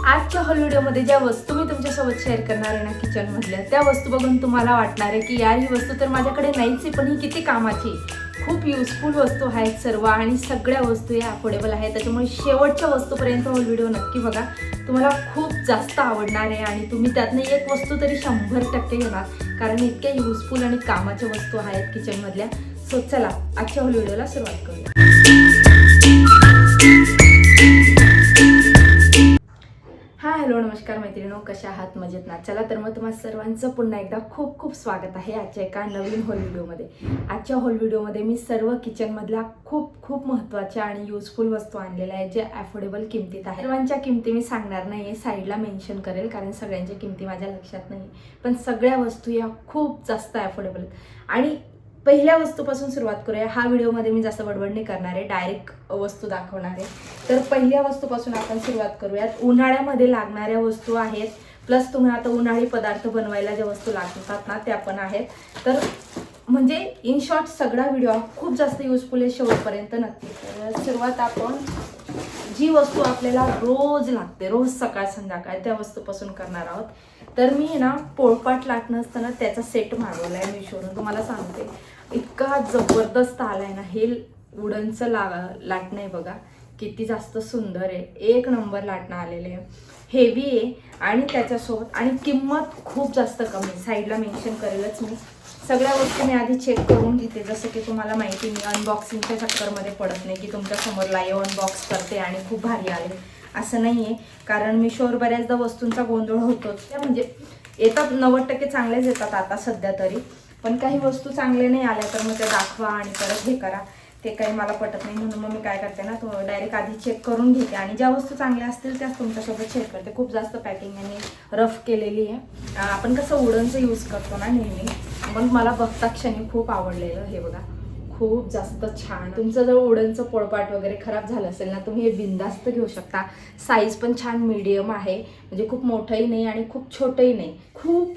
आजच्या हॉल व्हिडिओमध्ये ज्या वस्तू मी तुमच्यासोबत शेअर करणार आहे ना किचनमधल्या, त्या वस्तू बघून तुम्हाला वाटणार आहे की यार ही वस्तू तर माझ्याकडे नाहीच आहे, पण ही किती कामाची. खूप युजफुल वस्तू आहेत सर्व आणि सगळ्या वस्तू या अफोर्डेबल आहेत. त्याच्यामुळे शेवटच्या वस्तूपर्यंत हॉल व्हिडिओ नक्की बघा. तुम्हाला खूप जास्त आवडणार आहे आणि तुम्ही त्यातनं एक वस्तू तरी 100% घेणार, कारण इतक्या युजफुल आणि कामाच्या वस्तू आहेत किचनमधल्या. सो चला आजच्या हॉल व्हिडिओला सुरुवात करूया. हॅलो नमस्कार मैत्रिणींनो, कशा आहात? मजेत ना? चला तर मग तुम्हा सर्वांचं पुन्हा एकदा खूप खूप स्वागत आहे आजच्या एका नवीन हॉल व्हिडिओमध्ये. आजच्या हॉल व्हिडिओमध्ये मी सर्व किचनमधल्या खूप खूप महत्त्वाच्या आणि युजफुल वस्तू आणलेल्या आहेत, जे अफोर्डेबल किमतीत आहेत. सर्वांच्या किमती मी सांगणार नाही आहे, साईडला मेन्शन करेल, कारण सगळ्यांच्या किमती माझ्या लक्षात नाही. पण सगळ्या वस्तू या खूप जास्त अफोर्डेबल आणि पहिल्या वस्तूपासून सुरुवात करूया. हा व्हिडिओमध्ये मी जास्त बडबड नाही करणार आहे, डायरेक्ट वस्तू दाखवणार आहे. तर पहिल्या वस्तूपासून आपण सुरुवात करूयात. उन्हाळ्यामध्ये लागणाऱ्या वस्तू आहेत, प्लस तुम्ही आता उन्हाळी पदार्थ बनवायला ज्या वस्तू लागतात ना त्या पण आहेत. तर म्हणजे इन शॉर्ट सगळा व्हिडिओ खूप जास्त युजफुल आहे, शेवटपर्यंत नक्की. तर सुरुवात आपण जी वस्तू आपल्याला रोज लागते, रोज सकाळ संध्याकाळ, त्या वस्तूपासून करणार आहोत. तर मी ना पोळपाट लाटणं असताना त्याचा सेट मागवला आहे मीशोवरून. तुम्हाला सांगते इतका जबरदस्त आला आहे ना. हे वुडनचं लाटणं आहे बघा, किती जास्त सुंदर आहे. एक नंबर लाटणं आलेलं आहे, हेवी आहे आणि त्याच्यासोबत आणि किंमत खूप जास्त कमी. साईडला मेन्शन करेलच मी. सगळ्या वस्तू मी आधी चेक करून घेते, जसं की तुम्हाला माहिती मी अनबॉक्सिंगच्या चक्करमध्ये पडत नाही की तुमच्यासमोर लाईव्ह अनबॉक्स करते आणि खूप भारी आले, असं नाही आहे. कारण मीशोवर बऱ्याचदा वस्तूंचा गोंधळ होतोच. त्या म्हणजे येतात 90% चांगलेच येतात आता सध्या तरी, पण काही वस्तू चांगल्या नाही आल्या तर मग त्या दाखवा आणि परत हे करा, ते काही मला पटत नाही. म्हणून मग मी काय करते ना, तो डायरेक्ट आधी चेक करून घेते आणि ज्या वस्तू चांगल्या असतील त्याच तुमच्यासोबत शेअर करते. खूप जास्त पॅकिंग आणि रफ केलेली आहे. आपण कसं वुडनचं यूज करतो ना नेहमी, पण मला बघता क्षणी खूप आवडलेलं. हे बघा, खूप जास्त छान. तुमचं जर वुडनचं पोळपाट वगैरे खराब झालं असेल ना, तुम्ही हे बिंदास्त घेऊ शकता. साईज पण छान मीडियम आहे, म्हणजे खूप मोठंही नाही आणि खूप छोटंही नाही.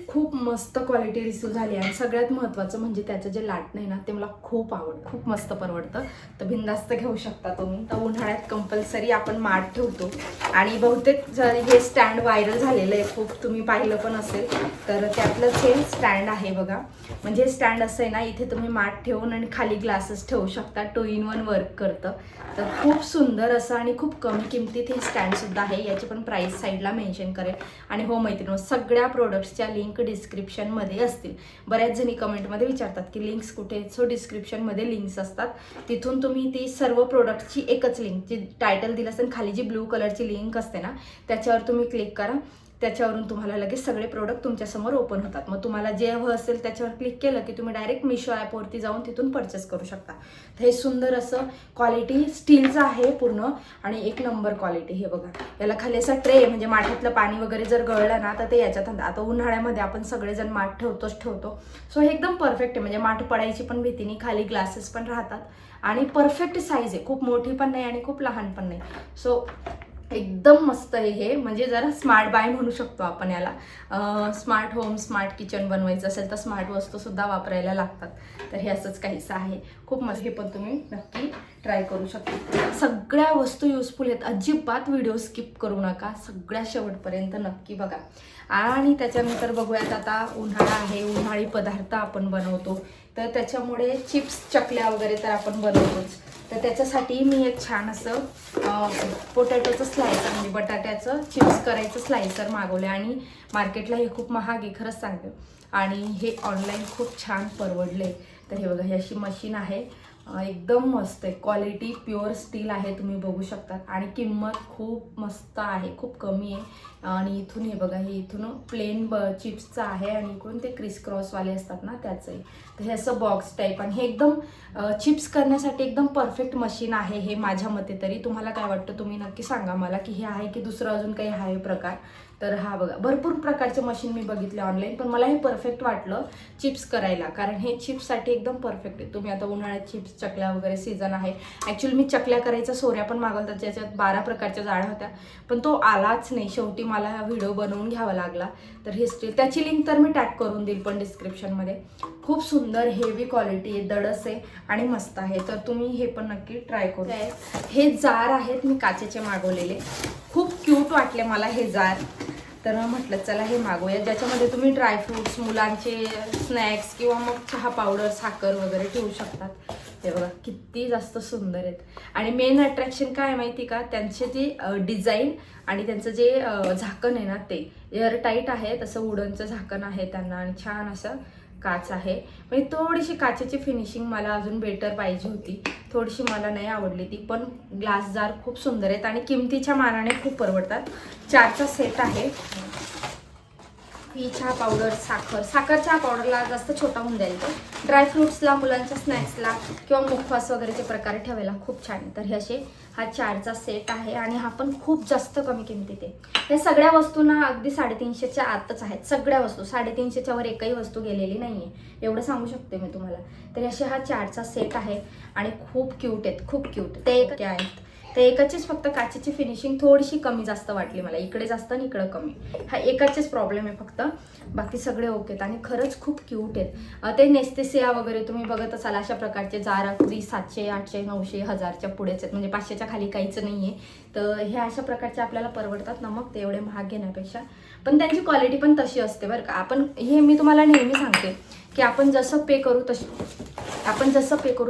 खूप मस्त क्वालिटी रिसीव झाली आणि सगळ्यात महत्त्वाचं म्हणजे त्याचं जे लाटणं आहे ना, ते मला खूप आवडतं, खूप मस्त परवडतं. तर बिंदास्त घेऊ शकता तुम्ही. तर उन्हाळ्यात कंपल्सरी आपण माठ ठेवतो आणि बहुतेक जर हे स्टँड व्हायरल झालेलं आहे खूप, तुम्ही पाहिलं पण असेल. तर त्यातलंच हे स्टँड आहे बघा. म्हणजे स्टँड असं आहे ना, इथे तुम्ही माठ ठेवून आणि खाली ग्लासेस ठेवू शकता. 2 in 1 वर्क करतं. तर खूप सुंदर असं आणि खूप कमी किमतीत हे स्टँडसुद्धा आहे. याची पण प्राईस साईडला मेन्शन करेल. आणि हो मैत्रिणी, सगळ्या प्रोडक्ट्सच्या लिंक डिस्क्रिप्शनमध्ये असतील. बऱ्याच जणी कमेंटमध्ये विचारतात की लिंक्स कुठे आहेत. सो डिस्क्रिप्शनमध्ये लिंक्स असतात, तिथून तुम्ही ती सर्व प्रोडक्टची एकच लिंक, जी टायटल दिलं असेल खाली जी ब्लू कलरची लिंक असते ना, त्याच्यावर तुम्ही क्लिक करा. त्याच्यावरून तुम्हाला लगेच सगळे प्रोडक्ट तुमच्यासमोर ओपन होतात. मग तुम्हाला जे हवं असेल त्याच्यावर क्लिक केलं की तुम्ही डायरेक्ट मिशो ॲपवरती जाऊन तिथून परचेस करू शकता. तर हे सुंदर असं क्वालिटी स्टीलचं आहे पूर्ण आणि एक नंबर क्वालिटी. हे बघा, याला खाली असा ट्रे, म्हणजे माठातलं पाणी वगैरे जर गळलं ना तर ते याच्यात. आता उन्हाळ्यामध्ये आपण सगळेजण माठ ठेवतो. सो हे एकदम परफेक्ट आहे, म्हणजे माठ पडायची पण भीती नाही. खाली ग्लासेस पण राहतात आणि परफेक्ट साईज आहे, खूप मोठी पण नाही आणि खूप लहान पण नाही. सो एकदम मस्त आहे हे. म्हणजे जरा स्मार्ट बाय म्हणू शकतो आपण याला. स्मार्ट होम, स्मार्ट किचन बनवायचं असेल तर स्मार्ट वस्तूसुद्धा वापरायला लागतात. तर हे असंच काहीसं आहे, खूप मस्त. हे पण तुम्ही नक्की ट्राय करू शकता. सगळ्या वस्तू युजफुल आहेत, अजिबात व्हिडिओ स्किप करू नका, सगळ्या शेवटपर्यंत नक्की बघा. आणि त्याच्यानंतर बघूयात, आता उन्हाळा आहे, उन्हाळी पदार्थ आपण बनवतो. तर त्याच्यामुळे चिप्स, चकल्या वगैरे तर आपण बनवतोच. तर त्याच्यासाठी मी एक छान असं पोटॅटोचं स्लायसर, म्हणजे बटाट्याचं चिप्स करायचं स्लायसर मागवलं आणि मार्केटला हे खूप महाग आहे खरंच सांगते, आणि हे ऑनलाईन खूप छान परवडले. तर हे बघा, ही अशी मशीन आहे, एकदम मस्त आहे. क्वालिटी प्युअर स्टील आहे, तुम्ही बघू शकता. आणि किंमत खूप मस्त आहे, खूप कमी आहे. आणि इथून हे बघा, हे इथून प्लेन चिप्सचं आहे आणि इकडून ते क्रिस क्रॉसवाले असतात ना त्याचं आहे. तर हे असं बॉक्स टाईप, आणि हे एकदम चिप्स करण्यासाठी एकदम परफेक्ट मशीन आहे हे, माझ्या मते तरी. तुम्हाला काय वाटतं तुम्ही नक्की सांगा मला की हे आहे की दुसरं अजून काही आहे प्रकार. तर हा बघा, भरपूर प्रकारचे मशीन मी बघितले ऑनलाईन, पण मला हे परफेक्ट वाटलं चिप्स करायला, कारण हे चिप्ससाठी एकदम परफेक्ट आहे. तुम्ही आता उन्हाळ्यात चिप्स चकल्या वगैरे सीझन आहे. ॲक्च्युली मी चकल्या करायचा सोऱ्या पण मागवतात ज्याच्यात 12 प्रकारच्या जाळ्या होत्या, पण तो आलाच नाही. शेवटी मला हा व्हिडिओ बनवून घ्यावा लागला. तर हे स्टील, त्याची लिंक तर मी टॅग करून देईल पण डिस्क्रिप्शनमध्ये. खूप सुंदर हेवी क्वालिटी आहे, दडस आहे आणि मस्त आहे. तर तुम्ही हे पण नक्की ट्राय करू. हे जार आहेत मी काचेचे मागवलेले, खूप क्यूट वाटले मला हे जार. तर म्हटलं चला हे मागवूया, ज्याच्यामध्ये तुम्ही ड्रायफ्रूट्स, मुलांचे स्नॅक्स किंवा मग चहा पावडर, साखर वगैरे ठेवू शकतात. हे बघा किती जास्त सुंदर आहेत. आणि मेन अट्रॅक्शन काय माहिती का, त्यांचे जी डिझाईन आणि त्यांचं जे झाकण आहे ना, ते एअरटाईट आहे. तसं वुडनचं झाकण आहे त्यांना आणि छान असं काच आहे. म्हणजे थोडीशी काचेची फिनिशिंग मला अजून बेटर पाहिजे होती, थोडीशी मला नाही आवडली ती. पण ग्लास जार खूप सुंदर आहेत आणि किमतीच्या मानाने खूप परवडतात. 4चा सेट आहे. ही चहा पावडर, साखर चहा पावडरला जास्त छोटा होऊन जाईल तो. ड्रायफ्रुट्सला, मुलांच्या स्नॅक्सला किंवा मुखवास वगैरेचे प्रकारे ठेवायला खूप छान आहे. तर हे असे हा 4चा सेट आहे आणि हा पण खूप जास्त कमी किमतीत आहे. हे सगळ्या वस्तूंना अगदी 350च्या आतच आहेत. सगळ्या वस्तू 350च्या वर एकही वस्तू गेलेली नाहीये, एवढं सांगू शकते मी तुम्हाला. तर असे हा 4चा सेट आहे आणि खूप क्यूट आहेत, खूप क्यूट. ते एक आहेत, तर एकाचीच फक्त काचेची फिनिशिंग थोडीशी कमी जास्त वाटली मला, इकडे जास्त आणि इकडं कमी. हा एकाचेच प्रॉब्लेम आहे फक्त, बाकी सगळे ओके आहेत आणि खरंच खूप क्यूट आहेत. ते नेस्तेसिया वगैरे तुम्ही बघत असाल, अशा प्रकारचे जार अगदी 700, 800, 900, 1000च्या पुढेच आहेत, म्हणजे 500च्या खाली काहीच नाही आहे. तर हे अशा प्रकारचे आपल्याला परवडतात ना मग, ते एवढे महाग घेण्यापेक्षा. पण त्यांची क्वालिटी पण तशी असते बरं का. आपण हे मी तुम्हाला नेहमी सांगते की आपण जसं पे करू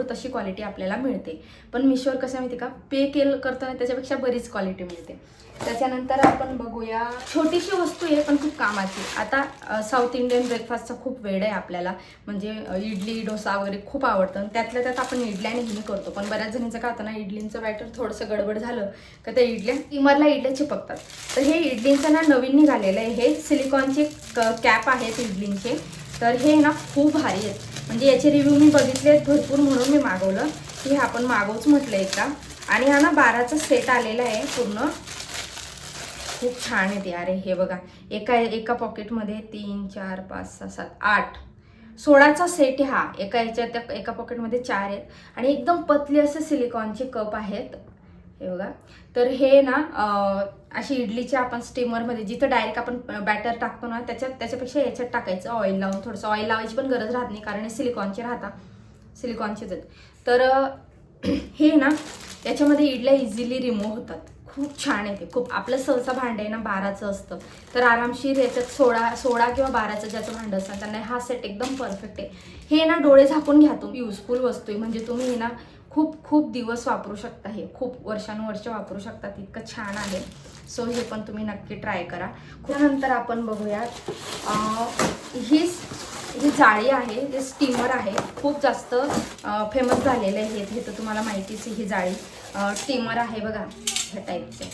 तशी क्वालिटी आपल्याला मिळते. पण मिशोवर कसं माहिती का, पे करताना त्याच्यापेक्षा बरीच क्वालिटी मिळते. त्याच्यानंतर आपण बघूया, छोटीशी वस्तू आहे पण खूप कामाची. आता साऊथ इंडियन ब्रेकफास्टचा खूप वेळ आहे आपल्याला, म्हणजे इडली, डोसा वगैरे खूप आवडतं. त्यातल्या त्यात आपण इडल्या नेहमी करतो, पण बऱ्याच जणींचं काय होतं ना, इडलींचं बॅटर थोडंसं गडबड झालं का त्या इडल्या स्टीमरला इडल्या चिपकतात. तर हे इडलींचं ना नवीन निघालेलं आहे, हे सिलिकॉनचे कॅप आहेत इडलींचे. तर हे ना खूप भारी आहेत, म्हणजे याचे रिव्ह्यू मी बघितले आहेत भरपूर, म्हणून मी मागवलं की हे आपण मागवूच म्हटलं एकदा. आणि हा ना 12चा सेट आलेला आहे पूर्ण, खूप छान आहे ते. अरे हे बघा, एका पॉकेटमध्ये 3, 4, 5, 6, 7, 8, 16चा सेट आहे हा. एका पॉकेटमध्ये 4 आहेत आणि एकदम पतले असे सिलिकॉनचे कप आहेत. हे बघा, तर हे ना अशी इडलीच्या आपण स्टीमरमध्ये जिथं डायरेक्ट आपण बॅटर टाकतो ना, त्याच्यापेक्षा याच्यात टाकायचं ऑइल लावून. थोडंसं ऑइल लावायची पण गरज राहत नाही, कारण हे सिलिकॉनचेच आहेत. तर हे ना याच्यामध्ये इडल्या इझिली रिमूव्ह होतात. खूप छान आहे ते, खूप. आपलं सहसा भांडं आहे ना 12चं असतं, तर आरामशीर याच्यात 16 किंवा 12चं ज्याचं भांडं असतं त्यांना हा सेट एकदम परफेक्ट आहे. हे ना डोळे झाकून घ्या तुम्ही, युजफुल वस्तू आहे. म्हणजे तुम्ही हे ना खूप दिवस वापरू शकता, हे खूप वर्षानुवर्ष वापरू शकता, इतकं छान आहे. सो हे पण तुम्ही नक्की ट्राय करा. त्यानंतर आपण बघूयात, ही जाळी आहे, हे स्टीमर आहे, खूप जास्त फेमस झालेलं आहे हे तर तुम्हाला माहितीच आहे. ही जाळी स्टीमर आहे बघा, ह्या टाईपचे.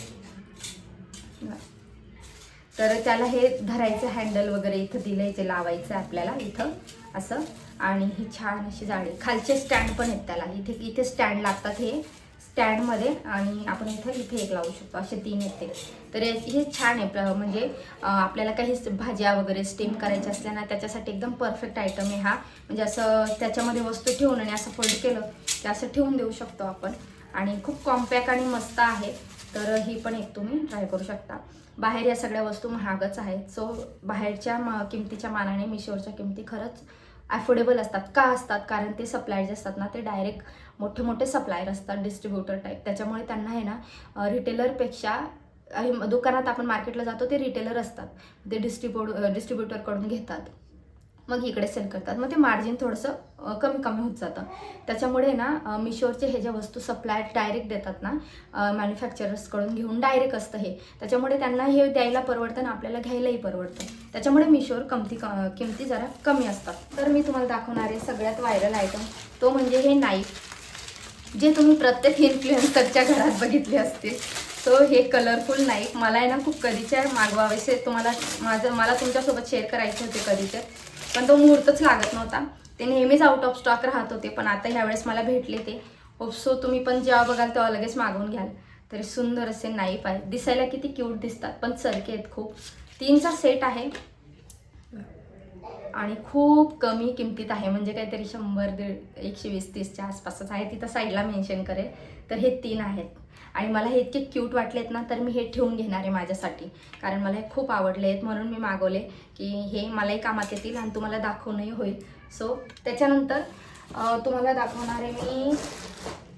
तर त्याला हे धरायचं हँडल वगैरे इथं दिलं, इथे लावायचं आहे आपल्याला इथं असं. आणि ही छान अशी जाळी, खालचे स्टँड पण आहेत त्याला, इथे स्टँड लागतात हे स्टँडमध्ये, आणि आपण इथे एक लावू शकतो, असे 3 आहेत ते. तर हे छान आहे, म्हणजे आपल्याला काही भाज्या वगैरे स्टीम करायच्या असल्या ना त्याच्यासाठी एकदम परफेक्ट आयटम आहे हा. म्हणजे असं त्याच्यामध्ये वस्तू ठेवून आणि असं फोल्ड केलं की असं ठेवून देऊ शकतो आपण, आणि खूप कॉम्पॅक्ट आणि मस्त आहे. तर ही पण एक तुम्ही ट्राय करू शकता. बाहेर या सगळ्या वस्तू महागच आहेत, सो बाहेरच्या किमतीच्या मानाने मिशोवरच्या किमती खरंच अफोर्डेबल असतात. का असतात? कारण ते सप्लायर जे असतात ना, ते डायरेक्ट मोठे मोठे असतात, डिस्ट्रीब्युटर टाईप. त्याच्यामुळे त्यांना आहे ना रिटेलरपेक्षा, दुकानात आपण मार्केटला जातो ते रिटेलर असतात, ते डिस्ट्रीब्युटरकडून घेतात, मग इकडे सेल करतात, मग ते मार्जिन थोडंसं कमी होत जातं. त्याच्यामुळे ना मिशोवरचे हे ज्या वस्तू सप्लाय डायरेक्ट देतात ना, मॅन्युफॅक्चरर्सकडून घेऊन डायरेक्ट असतं हे, त्याच्यामुळे त्यांना हे द्यायला परवडतं ना आपल्याला घ्यायलाही परवडतं. त्याच्यामुळे मिशोवर किमती जरा कमी असतात. तर मी तुम्हाला दाखवणारे सगळ्यात व्हायरल आयटम तो म्हणजे हे नाईफ, जे तुम्ही प्रत्येक इन्फ्लुएन्सरच्या घरात बघितले असतील. सो हे कलरफुल नाईफ मला आहे ना खूप कधीचे मागवावेसे, मला तुमच्यासोबत शेअर करायचे होते कधीचे, पण तो मुहूर्तच लागत नव्हता. ते नेहमीच आउट ऑफ स्टॉक राहत होते, पण आता ह्यावेळेस मला भेटले ते. सो तुम्ही पण जेव्हा बघाल तेव्हा लगेच मागवून घ्याल. तरी सुंदर असे नाईफ आहे, दिसायला किती क्यूट दिसतात, पण चरके आहेत खूप. 3चा सेट आहे. आणि खूप कमी किमतीत आहे, म्हणजे काहीतरी 100-120-130च्या आसपासच आहे, तिथं साईडला मेन्शन करेल. तर हे 3 आहेत आणि मला हे इतके क्यूट वाटलेत ना, तर मी हे ठेवून घेणार आहे माझ्यासाठी, कारण मला हे खूप आवडले आहेत. म्हणून मी मागवले की हे मलाही कामात येतील आणि तुम्हाला दाखवणंही होईल. सो त्याच्यानंतर तुम्हाला दाखवणार आहे मी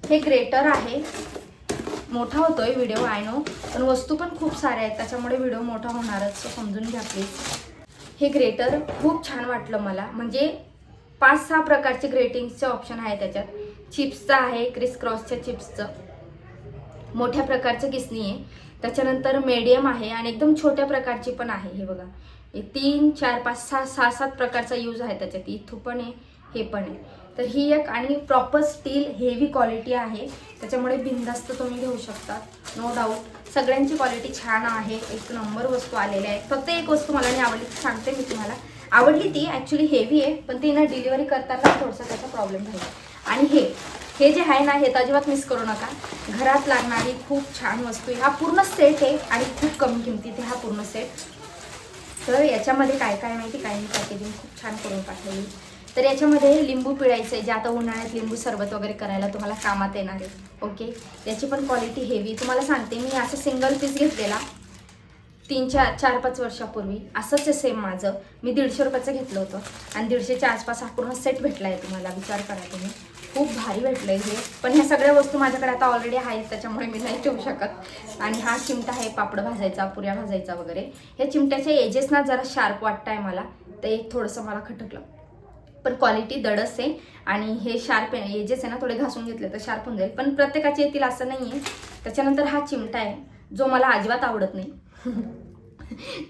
हे ग्रेटर आहे. मोठा होतोय व्हिडिओ आय नो, पण वस्तू पण खूप साऱ्या आहेत, त्याच्यामुळे व्हिडिओ मोठा होणारच. सो समजून घ्या प्लीज. हे ग्रेटर खूप छान वाटलं मला, म्हणजे 5-6 प्रकारचे ग्रेटिंग्सचे ऑप्शन आहे त्याच्यात. चिप्सचं आहे, क्रिस क्रॉसच्या चिप्सचं, मोठ्या प्रकारचं किसनी आहे, त्याच्यानंतर मीडियम आहे आणि एकदम छोट्या प्रकारची पण आहे. हे बघा, हे 3, 4, 5, 6, 6-7 प्रकारचा यूज आहे त्याच्यात. इथं पण आहे, हे पण आहे. तर ही एक आणि प्रॉपर स्टील हेवी क्वालिटी आहे, त्याच्यामुळे बिनधास्त तुम्ही घेऊ शकता, नो डाऊट. सगळ्यांची क्वालिटी छान आहे, एक नंबर वस्तू आलेल्या आहेत. फक्त एक वस्तू मला नाही आवडली, सांगते मी तुम्हाला. आवडली ती ॲक्च्युली हेवी आहे, पण ती ना डिलिव्हरी करताना थोडासा त्याचा प्रॉब्लेम झाला. आणि हे जे आहे ना, हे तर अजिबात मिस करू नका. घरात लागणारी खूप छान वस्तू आहे. हा पूर्ण सेट आहे आणि खूप कमी किमतीत आहे हा पूर्ण सेट. तर याच्यामध्ये काय काय माहिती, काय मी पॅकेजिंग खूप छान करून पाठवली. तर याच्यामध्ये लिंबू पिळायचं आहे, जे आता उन्हाळ्यात लिंबू सरबत वगैरे करायला तुम्हाला कामात येणार आहे. ओके, याची पण क्वालिटी हेवी. तुम्हाला सांगते, मी असं सिंगल पीस घेतलेला 4-5 वर्षापूर्वी. असंच आहे सेम माझं. मी 150 रुपयाचं घेतलं होतं आणि 150च्या आसपास हा पूर्ण सेट भेटला आहे तुम्हाला. विचार करा तुम्ही, खूप भारी भेटलं आहे हे. पण ह्या सगळ्या वस्तू माझ्याकडे आता ऑलरेडी आहेत, त्याच्यामुळे मी नाही ठेवू शकत. आणि हा चिमटा आहे पापड भाजायचा, पुऱ्या भाजायचा वगैरे. ह्या चिमट्याचे एजेस ना जरा शार्प वाटत आहे मला, ते एक थोडंसं मला खटकलं, पण क्वालिटी दडस आहे. आणि हे शार्प एजेस आहे ना, थोडे घासून घेतले तर शार्प होऊन जाईल, पण प्रत्येकाचे येतील असं नाही आहे. त्याच्यानंतर हा चिमटा आहे, जो मला अजिबात आवडत नाही.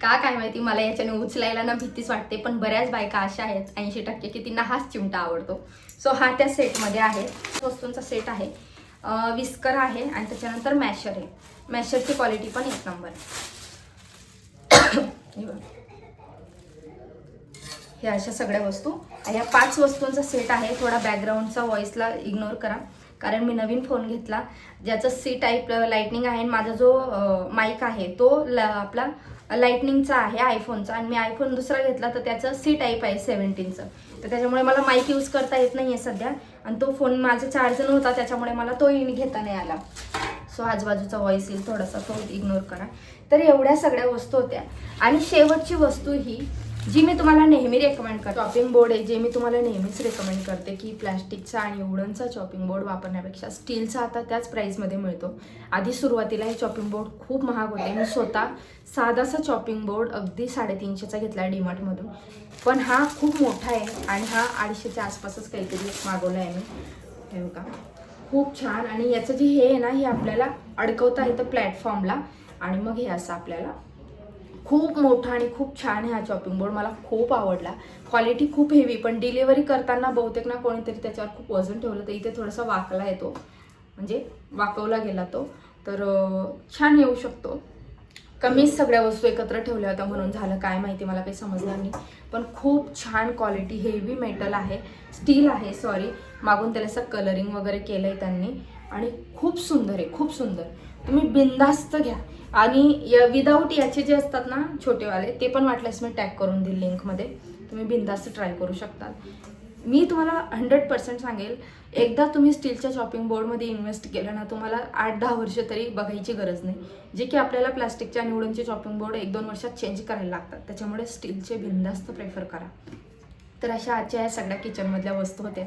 का काय माहिती, मला याच्याने उचलायला ना भीतीच वाटते, पण बऱ्याच बायका अशा आहेत 80% की त्यांना हाच चिमटा आवडतो. सो हा त्या सेटमध्ये आहे, वस्तूंचा सेट आहे. विस्कर आहे आणि त्याच्यानंतर मॅशर आहे. मॅशरची क्वालिटी पण एक नंबर. हे अशा सगळ्या वस्तू, या 5 वस्तूंचा सेट आहे. थोडा बॅकग्राऊंडचा व्हॉइसला इग्नोर करा, कारण मी नवीन फोन घेतला ज्याचं सी टाईप लाईटनिंग आहे. माझा जो माईक आहे तो आपला लाईटनिंगचा आहे आयफोनचा, आणि मी आयफोन दुसरा घेतला तर त्याचं सी टाईप आहे 17चं. तर त्याच्यामुळे मला माईक यूज करता येत नाही आहे सध्या, आणि तो फोन माझा चार्ज नव्हता, त्याच्यामुळे मला तो घेता नाही आला. सो आजूबाजूचा व्हॉइस येईल थोडासा, तो इग्नोर करा. तर एवढ्या सगळ्या वस्तू होत्या. आणि शेवटची वस्तू ही जी मी तुम्हाला नेहमी रेकमेंड करते, चॉपिंग बोर्ड आहे, जे मी तुम्हाला नेहमीच रेकमेंड करते की प्लॅस्टिकचा आणि वुडनचा चॉपिंग बोर्ड वापरण्यापेक्षा स्टीलचा आता त्याच प्राईसमध्ये मिळतो. आधी सुरुवातीला हे चॉपिंग बोर्ड खूप महाग होते. मी स्वतः साधासा चॉपिंग बोर्ड अगदी 350चा घेतला डीमार्टमधून, पण हा खूप मोठा आहे आणि हा 250च्या आसपासच काहीतरी मागवला आहे मी. हे बघा, खूप छान. आणि याचं जे हे आहे ना, हे आपल्याला अडकवता येतं प्लॅटफॉर्मला, आणि मग हे असं आपल्याला खूप मोठा आणि खूप छान आहे हा चॉपिंग बोर्ड. मला खूप आवडला. क्वालिटी खूप हेवी, पण डिलिव्हरी करताना बहुतेक ना कोणीतरी त्याच्यावर खूप वजन ठेवलं, तर इथे थोडासा वाकला येतो, म्हणजे वाकवला गेला तो. तर छान येऊ शकतो. कमीच सगळ्या वस्तू एकत्र ठेवल्या होत्या म्हणून झालं काय माहिती, मला काही समजलं नाही. पण खूप छान क्वालिटी, हेवी मेटल आहे, स्टील आहे सॉरी. मागून त्याला असं कलरिंग वगैरे केलं आहे त्यांनी, आणि खूप सुंदर आहे, खूप सुंदर. तुम्ही बिनधास्त घ्या. आणि विदाऊट याचे जे असतात ना छोटेवाले, ते पण वाटल्यास मी टॅग करून देईल लिंकमध्ये, तुम्ही बिनधास्त ट्राय करू शकता. मी तुम्हाला 100% सांगेल, एकदा तुम्ही स्टीलच्या चॉपिंग बोर्डमध्ये इन्व्हेस्ट केलं ना, तुम्हाला 8-10 वर्ष तरी बघायची गरज नाही. जे की आपल्याला प्लास्टिकचे आणि वुडनचे चॉपिंग बोर्ड 1-2 वर्षात चेंज करायला लागतात, त्याच्यामुळे स्टीलचे बिनधास्त प्रेफर करा. तर अशा आजच्या या सगळ्या किचनमधल्या वस्तू होत्या.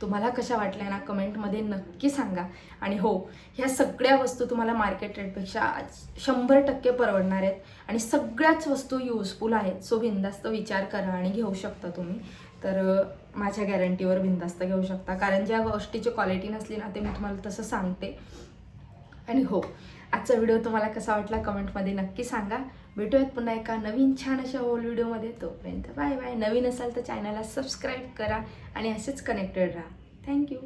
तुम्हाला कशा वाटल्या ना कमेंटमध्ये नक्की सांगा. आणि हो, ह्या सगळ्या वस्तू तुम्हाला मार्केट रेटपेक्षा 100% परवडणार आहेत, आणि सगळ्याच वस्तू युजफुल आहेत. सो बिनधास्त विचार करा आणि घेऊ शकता तुम्ही. तर माझ्या गॅरंटीवर बिनधास्त घेऊ शकता, कारण ज्या गोष्टीची क्वालिटी नसली ना, ते मी तुम्हाला तसं सांगते. आणि हो, आजचा व्हिडिओ तुम्हाला कसा वाटला कमेंटमध्ये नक्की सांगा. भेटूयात पुन्हा एका नवीन छान अशा होल व्हिडिओमध्ये. तोपर्यंत बाय बाय. नवीन असाल तर चॅनलला सबस्क्राईब करा आणि असेच कनेक्टेड राहा. थँक्यू.